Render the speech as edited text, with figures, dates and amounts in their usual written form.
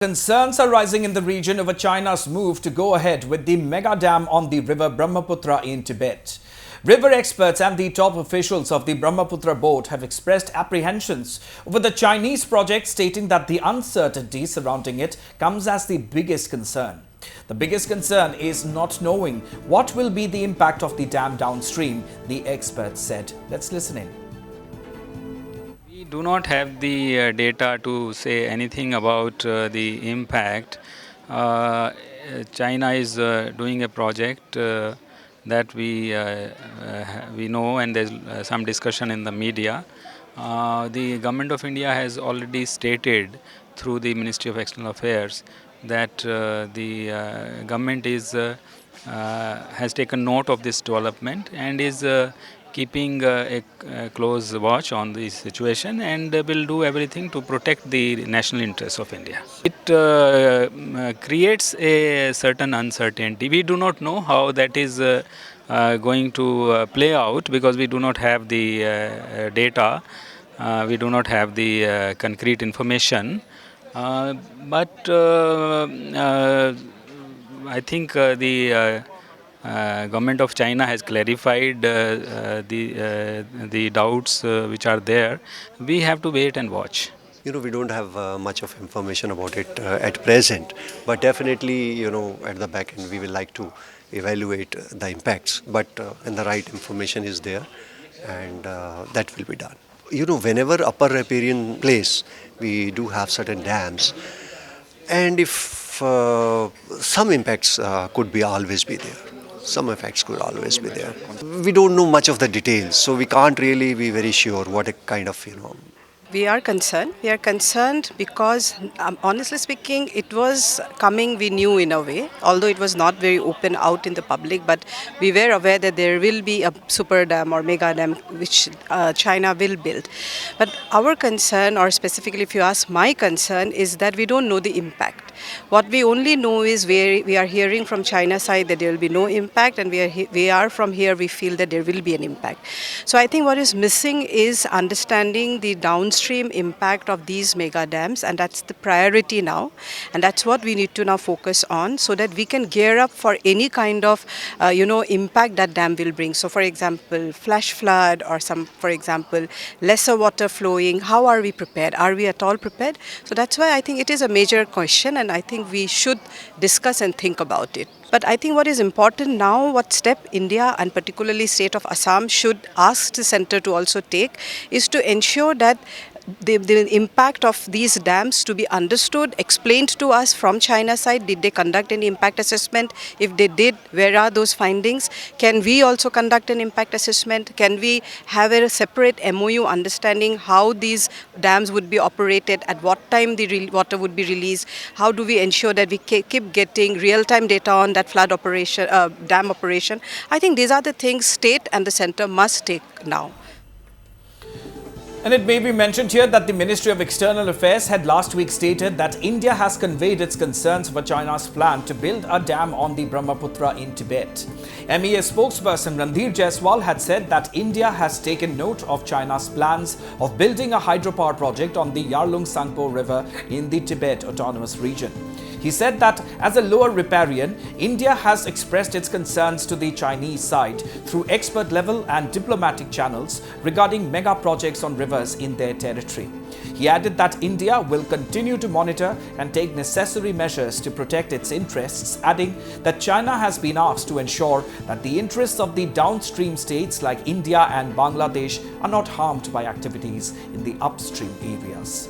Concerns are rising in the region over China's move to go ahead with the mega dam on the river Brahmaputra in Tibet. River experts and the top officials of the Brahmaputra board have expressed apprehensions over the Chinese project, stating that the uncertainty surrounding it comes as the biggest concern. The biggest concern is not knowing what will be the impact of the dam downstream, the experts said. Let's listen in. We do not have the data to say anything about the impact. China is doing a project that we know, and there's some discussion in the media. The government of India has already stated through the Ministry of External Affairs that the government has taken note of this development and is keeping a close watch on the situation, and will do everything to protect the national interests of India. It creates a certain uncertainty. We do not know how that is going to play out, because we do not have the data, we do not have the concrete information. But I think the government of China has clarified the doubts which are there. We have to wait and watch. We don't have much of information about it at present, but definitely, at the back end, we will like to evaluate the impacts. But when the right information is there, and that will be done. Whenever upper riparian place, we do have certain dams, and if some impacts could be always be there. Some effects could always be there. We don't know much of the details, so we can't really be very sure what a kind of, We are concerned. We are concerned because, honestly speaking, it was coming, we knew in a way, although it was not very open out in the public, but we were aware that there will be a super dam or mega dam which China will build. But our concern, or specifically if you ask my concern, is that we don't know the impact. What we only know is we are hearing from China's side that there will be no impact, and we are from here, we feel that there will be an impact. So I think what is missing is understanding the downstream impact of these mega dams, and that's the priority now, and that's what we need to now focus on, so that we can gear up for any kind of impact that dam will bring. So for example, flash flood, or for example, lesser water flowing. How are we prepared? Are we at all prepared? So that's why I think it is a major question, and I think we should discuss and think about it. But I think what is important now, what step India and particularly state of Assam should ask the center to also take, is to ensure that the impact of these dams to be understood, explained to us from China's side. Did they conduct any impact assessment? If they did, where are those findings? Can we also conduct an impact assessment? Can we have a separate MOU understanding how these dams would be operated, at what time the water would be released? How do we ensure that we keep getting real-time data on that flood operation, dam operation? I think these are the things state and the center must take now. And it may be mentioned here that the Ministry of External Affairs had last week stated that India has conveyed its concerns over China's plan to build a dam on the Brahmaputra in Tibet. MEA spokesperson Randhir Jaiswal had said that India has taken note of China's plans of building a hydropower project on the Yarlung Tsangpo River in the Tibet Autonomous Region. He said that as a lower riparian, India has expressed its concerns to the Chinese side through expert level and diplomatic channels regarding mega projects on rivers in their territory. He added that India will continue to monitor and take necessary measures to protect its interests, adding that China has been asked to ensure that the interests of the downstream states like India and Bangladesh are not harmed by activities in the upstream areas.